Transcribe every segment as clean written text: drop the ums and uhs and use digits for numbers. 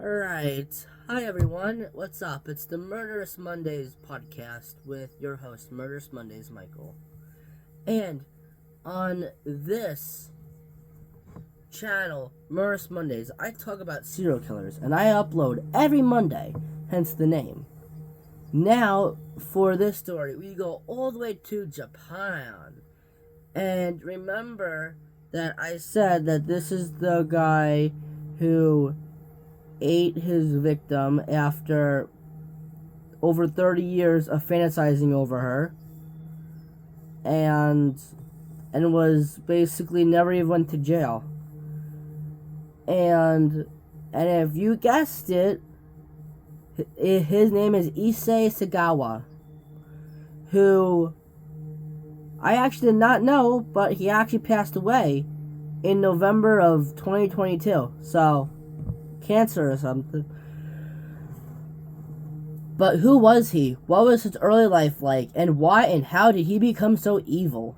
Alright. Hi everyone. What's up? It's the Murderous Mondays podcast with your host, Murderous Mondays Michael. And on this channel, Murderous Mondays, I talk about serial killers and I upload every Monday, hence the name. Now, for this story, we go all the way to Japan. And remember that I said that this is the guy who ate his victim after over 30 years of fantasizing over her, and was basically never even went to jail. And if you guessed it, his name is Issei Sagawa, who I actually did not know, but he actually passed away in November of 2022. So cancer or something. But who was he? What was his early life like? And why and how did he become so evil?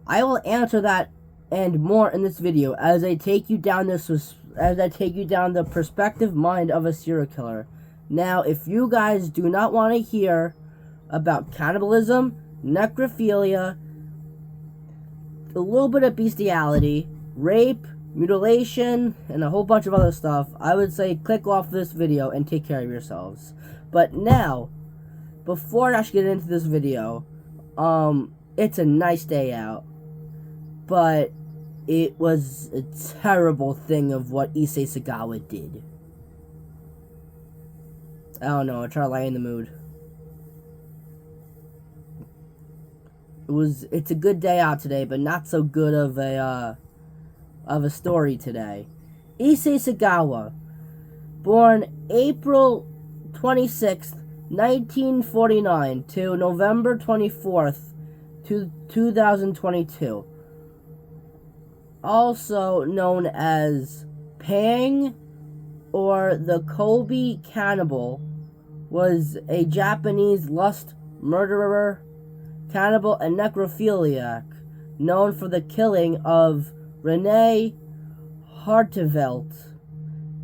I will answer that and more in this video as I take you down the perspective mind of a serial killer. Now, if you guys do not want to hear about cannibalism, necrophilia, a little bit of bestiality, rape, mutilation, and a whole bunch of other stuff, I would say click off this video and take care of yourselves. But now, before I actually get into this video, it's a nice day out, but it was a terrible thing of what Issei Sagawa did. I don't know, I try to lighten the mood. It's a good day out today, but not so good of a story today. Issei Sagawa, born April 26th, 1949 to November 24th, 2022. Also known as Pang or the Kobe Cannibal, was a Japanese lust murderer, cannibal, and necrophiliac known for the killing of René Hartevelt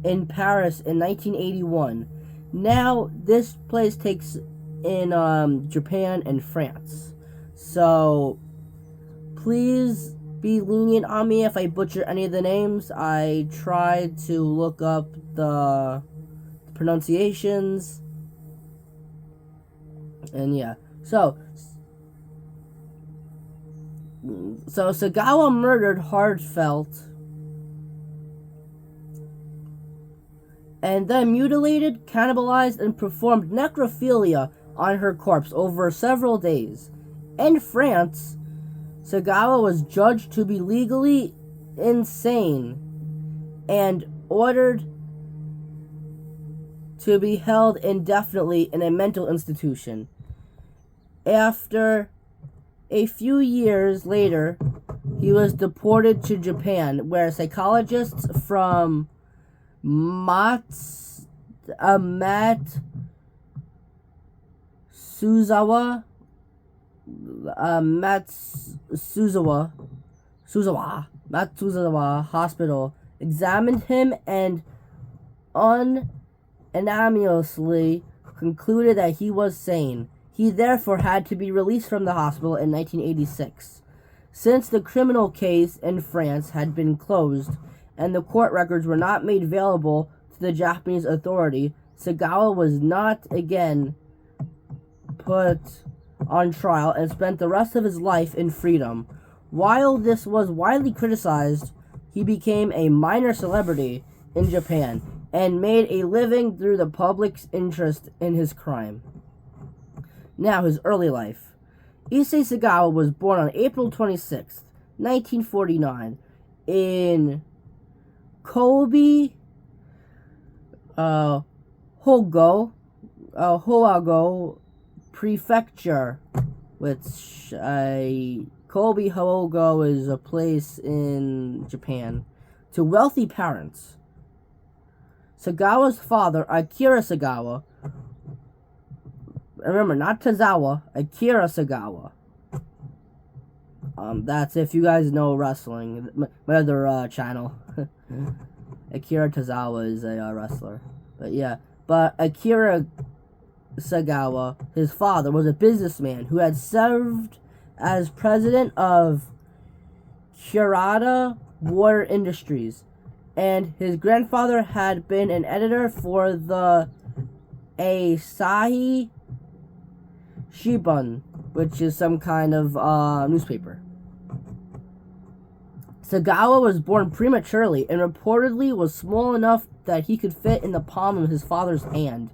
in Paris in 1981. Now, this place takes in Japan and France. So, please be lenient on me if I butcher any of the names. I tried to look up the pronunciations. And yeah. So Sagawa murdered Hartevelt and then mutilated, cannibalized, and performed necrophilia on her corpse over several days. In France, Sagawa was judged to be legally insane and ordered to be held indefinitely in a mental institution. After a few years later, he was deported to Japan, where psychologists from Matsuzawa Hospital examined him and unanimously concluded that he was sane. He therefore had to be released from the hospital in 1986. Since the criminal case in France had been closed and the court records were not made available to the Japanese authority, Sagawa was not again put on trial and spent the rest of his life in freedom. While this was widely criticized, he became a minor celebrity in Japan and made a living through the public's interest in his crime. Now, his early life. Issei Sagawa was born on April 26th, 1949, in Kobe, Hoago Prefecture, which Kobe Hoago is a place in Japan, to wealthy parents. Sagawa's father, Akira Sagawa, remember, not Tozawa, Akira Sagawa, That's if you guys know wrestling, my other channel. Akira Tozawa is a wrestler. But Akira Sagawa, his father, was a businessman who had served as president of Kurata Water Industries, and his grandfather had been an editor for the Asahi Shimbun, which is some kind of newspaper. Sagawa was born prematurely and reportedly was small enough that he could fit in the palm of his father's hand.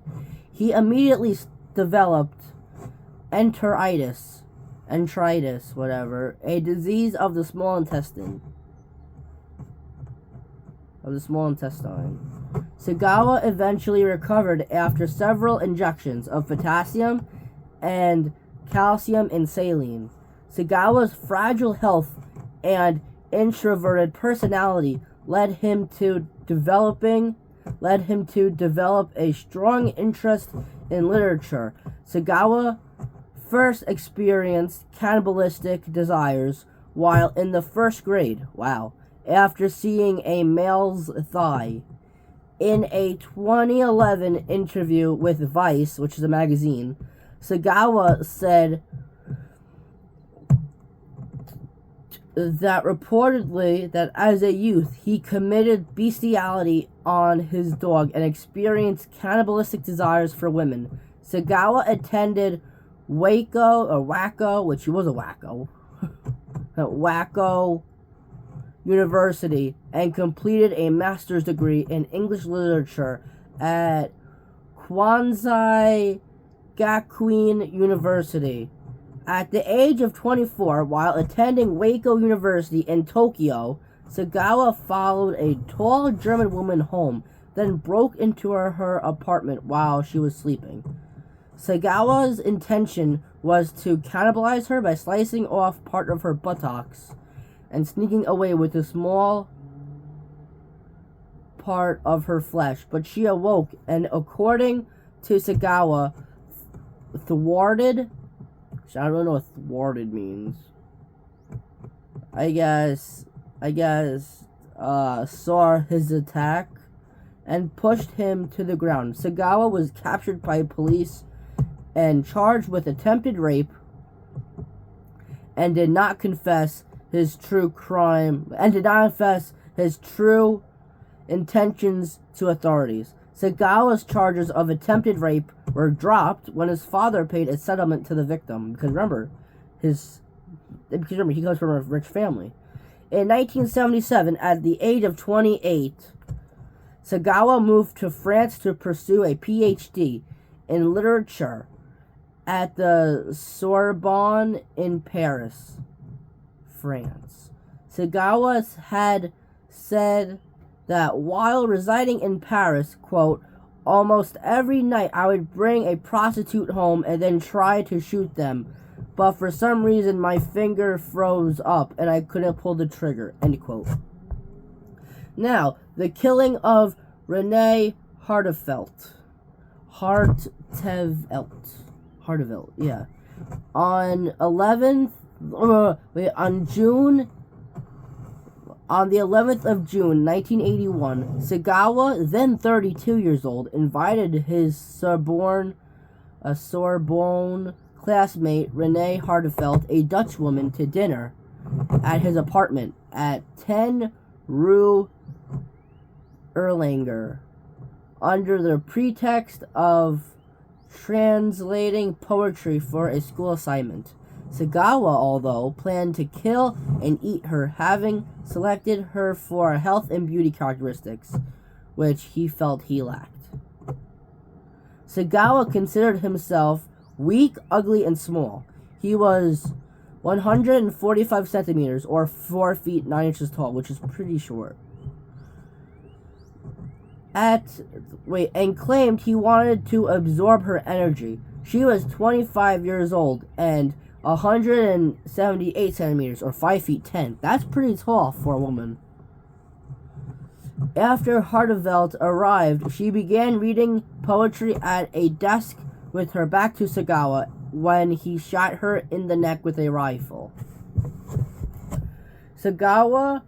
He immediately developed enteritis, a disease of the small intestine. Sagawa eventually recovered after several injections of potassium and calcium and saline. Sagawa's fragile health and introverted personality led him to develop a strong interest in literature. Sagawa first experienced cannibalistic desires while in the first grade. Wow. After seeing a male's thigh. In a 2011 interview with Vice, which is a magazine, Sagawa said that reportedly that as a youth he committed bestiality on his dog and experienced cannibalistic desires for women. Sagawa attended Wacko, which he was a wacko, Wacko University, and completed a master's degree in English literature at Kwansei Gakuin University. At the age of 24, while attending Wacko University in Tokyo, Sagawa followed a tall German woman home, then broke into her apartment while she was sleeping. Sagawa's intention was to cannibalize her by slicing off part of her buttocks and sneaking away with a small part of her flesh, but she awoke and, according to Sagawa, thwarted. I don't know what thwarted means. I guess saw his attack and pushed him to the ground. Sagawa was captured by police and charged with attempted rape and did not confess his true intentions to authorities. Sagawa's charges of attempted rape were dropped when his father paid a settlement to the victim. Because remember, he comes from a rich family. In 1977, at the age of 28, Sagawa moved to France to pursue a PhD in literature at the Sorbonne in Paris, France. Sagawa had said that while residing in Paris, quote, almost every night I would bring a prostitute home and then try to shoot them, but for some reason my finger froze up and I couldn't pull the trigger, end quote. Now, the killing of Renee Hartevelt, yeah. On the 11th of June, 1981, Sagawa, then 32 years old, invited his Sorbonne classmate Renee Hartevelt, a Dutch woman, to dinner at his apartment at 10 Rue Erlanger, under the pretext of translating poetry for a school assignment. Sagawa, although, planned to kill and eat her, having selected her for health and beauty characteristics, which he felt he lacked. Sagawa considered himself weak, ugly, and small. He was 145 centimeters, or 4 feet 9 inches tall, which is pretty short. And claimed he wanted to absorb her energy. She was 25 years old and 178 centimeters, or 5 feet 10. That's pretty tall for a woman. After Hartevelt arrived, she began reading poetry at a desk with her back to Sagawa when he shot her in the neck with a rifle. Sagawa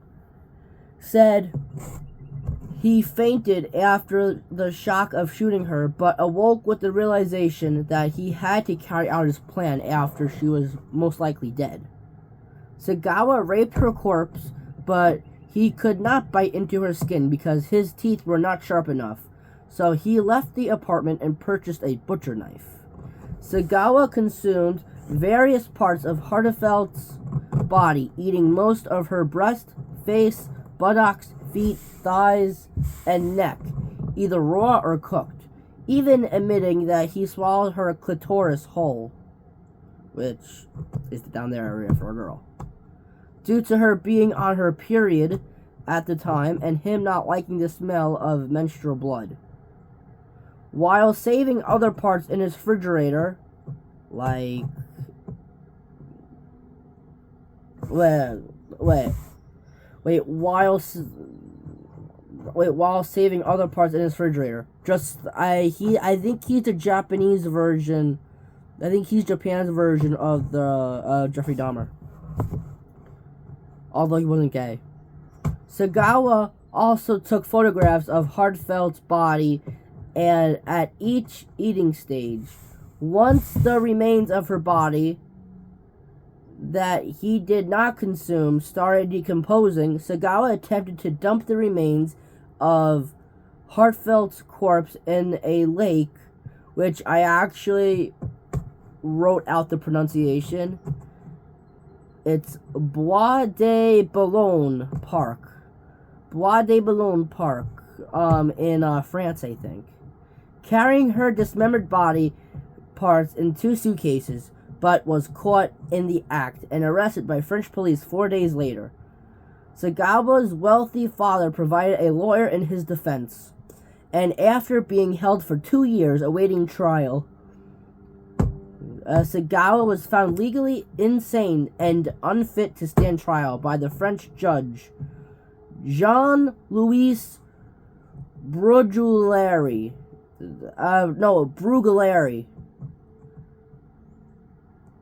said He fainted after the shock of shooting her, but awoke with the realization that he had to carry out his plan after she was most likely dead. Sagawa raped her corpse, but he could not bite into her skin because his teeth were not sharp enough, so he left the apartment and purchased a butcher knife. Sagawa consumed various parts of Hartefeldt's body, eating most of her breast, face, buttocks, feet, thighs, and neck, either raw or cooked, even admitting that he swallowed her clitoris whole, which is the down there area for a girl. Due to her being on her period at the time and him not liking the smell of menstrual blood. While saving other parts in his refrigerator, like... while saving other parts in his refrigerator. I think he's the Japanese version. I think he's Japan's version of the Jeffrey Dahmer. Although he wasn't gay. Sagawa also took photographs of Hartefeldt's body and at each eating stage. Once the remains of her body that he did not consume started decomposing, Sagawa attempted to dump the remains of Hartefeldt's corpse in a lake, which I actually wrote out the pronunciation. It's Bois de Boulogne Park. Bois de Boulogne Park, in France, I think. Carrying her dismembered body parts in 2 suitcases, but was caught in the act and arrested by French police 4 days later. Sagawa's wealthy father provided a lawyer in his defense, and after being held for 2 years awaiting trial, Sagawa was found legally insane and unfit to stand trial by the French judge Jean-Louis Bruguière.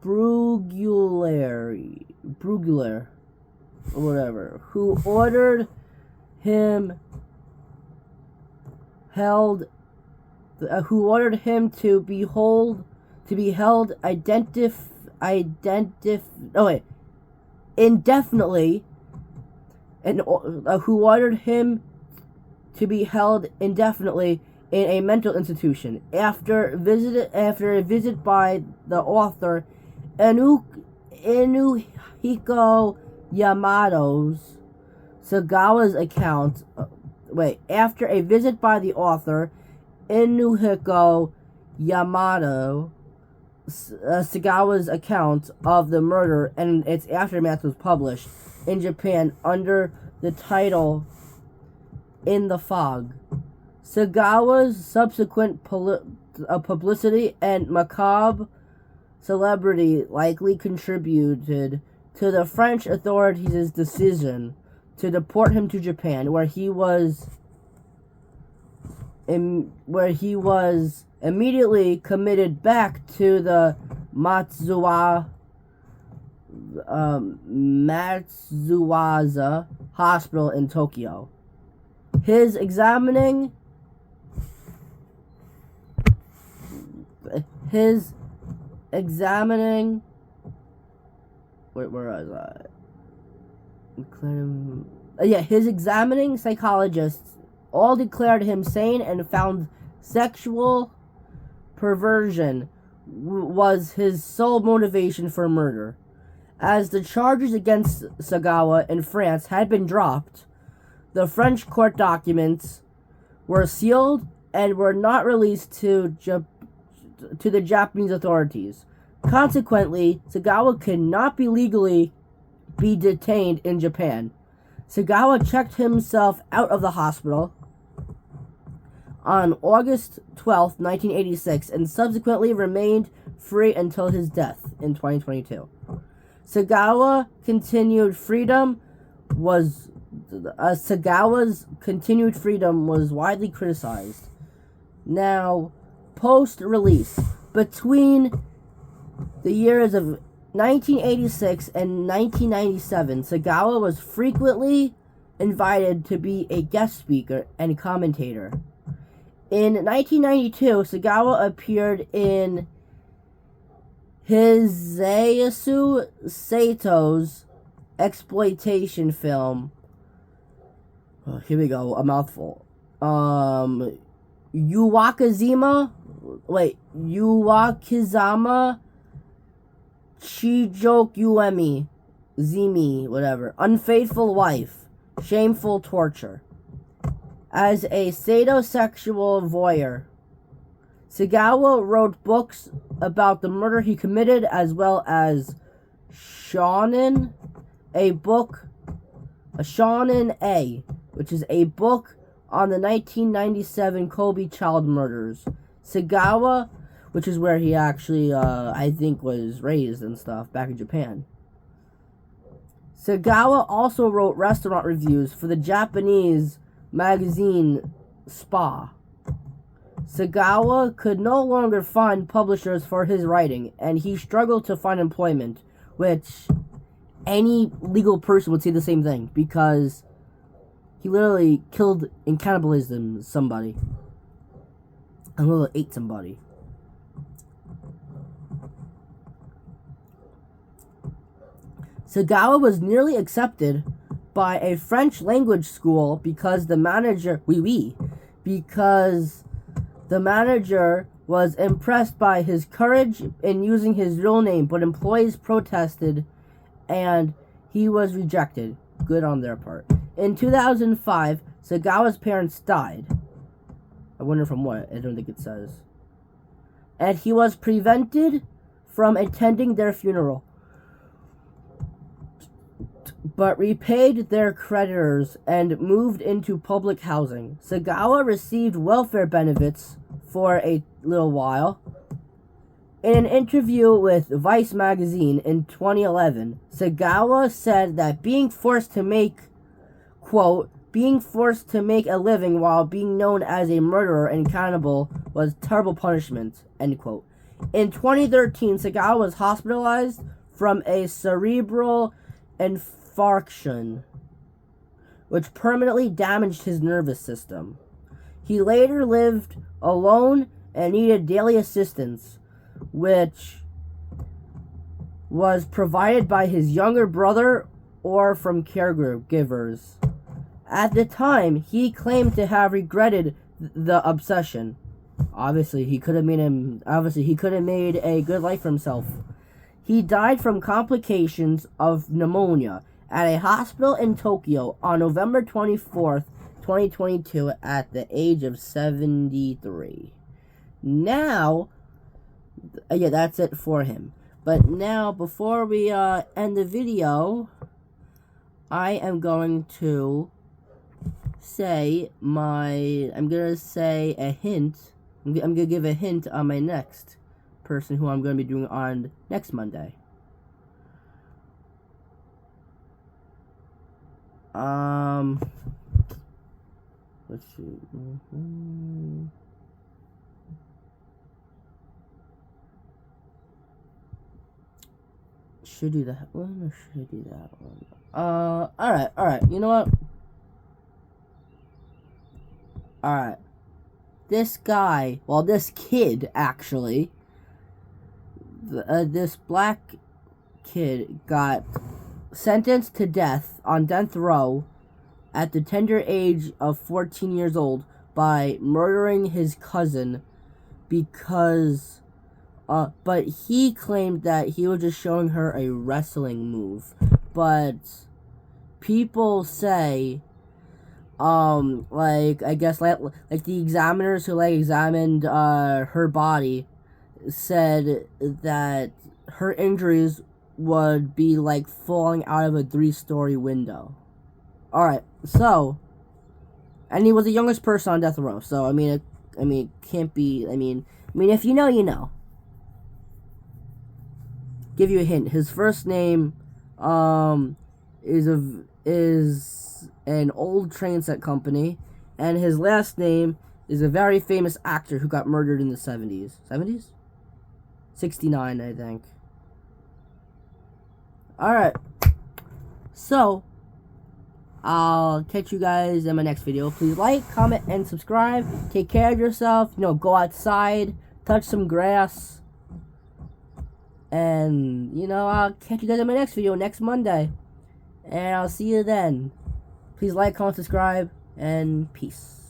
Bruguière, or whatever, who ordered him to be held indefinitely, and who ordered him to be held indefinitely in a mental institution. After a visit by the author Inuhiko Yamato's Sagawa's account. After a visit by the author Inuhiko Yamato, Sagawa's account of the murder and its aftermath was published in Japan under the title In the Fog. Sagawa's subsequent publicity and macabre celebrity likely contributed to the French authorities' decision to deport him to Japan, where he was immediately committed back to the Matsuwaza Hospital in Tokyo. His examining his examining psychologists all declared him sane and found sexual perversion was his sole motivation for murder. As the charges against Sagawa in France had been dropped, the French court documents were sealed and were not released to the Japanese authorities. Consequently, Sagawa could not legally be detained in Japan. Sagawa checked himself out of the hospital on August 12, 1986, and subsequently remained free until his death in 2022. Sagawa's continued freedom was widely criticized. Now, post-release, between the years of 1986 and 1997, Sagawa was frequently invited to be a guest speaker and commentator. In 1992, Sagawa appeared in Issei Sagawa's exploitation film. Oh, here we go, a mouthful. Uwakizama Chijokuemi Zimi, whatever. Unfaithful Wife, Shameful Torture. As a sadomasochistic voyeur, Sagawa wrote books about the murder he committed, as well as Shonen A, which is a book on the 1997 Kobe child murders. Sagawa, which is where he actually, I think, was raised and stuff, back in Japan. Sagawa also wrote restaurant reviews for the Japanese magazine Spa. Sagawa could no longer find publishers for his writing, and he struggled to find employment, which any legal person would say the same thing, because he literally killed and cannibalized somebody. And literally ate somebody. Sagawa was nearly accepted by a French language school because the manager was impressed by his courage in using his real name, but employees protested and he was rejected. Good on their part. In 2005, Sagawa's parents died. I wonder from what? I don't think it says. And he was prevented from attending their funeral, but repaid their creditors and moved into public housing. Sagawa received welfare benefits for a little while. In an interview with Vice magazine in 2011, Sagawa said that being forced to make a living while being known as a murderer and cannibal was terrible punishment, end quote. In 2013, Sagawa was hospitalized from a cerebral infarction, which permanently damaged his nervous system. He later lived alone and needed daily assistance, which was provided by his younger brother or from caregivers. At the time, he claimed to have regretted the obsession. Obviously, he could have made a good life for himself. He died from complications of pneumonia at a hospital in Tokyo on November 24th, 2022, at the age of 73. Now, yeah, that's it for him. But now, before we end the video, I am going to say I'm gonna say a hint. I'm gonna give a hint on my next person who I'm gonna be doing on next Monday. Let's see. Should do that one or should I do that one? Alright. You know what? Alright. This kid, actually, this black kid got sentenced to death on death row at the tender age of 14 years old by murdering his cousin because, but he claimed that he was just showing her a wrestling move. But people say, I guess, like the examiners who, examined, her body said that her injuries would be, falling out of a 3-story window. Alright, so, and he was the youngest person on death row, so, it can't be, if you know, you know. Give you a hint. His first name, is an old train set company, and his last name is a very famous actor who got murdered in the 70s. 70s? 69, I think. Alright. So, I'll catch you guys in my next video. Please like, comment, and subscribe. Take care of yourself. You know, go outside, touch some grass. And, you know, I'll catch you guys in my next video next Monday. And I'll see you then. Please like, comment, subscribe, and peace.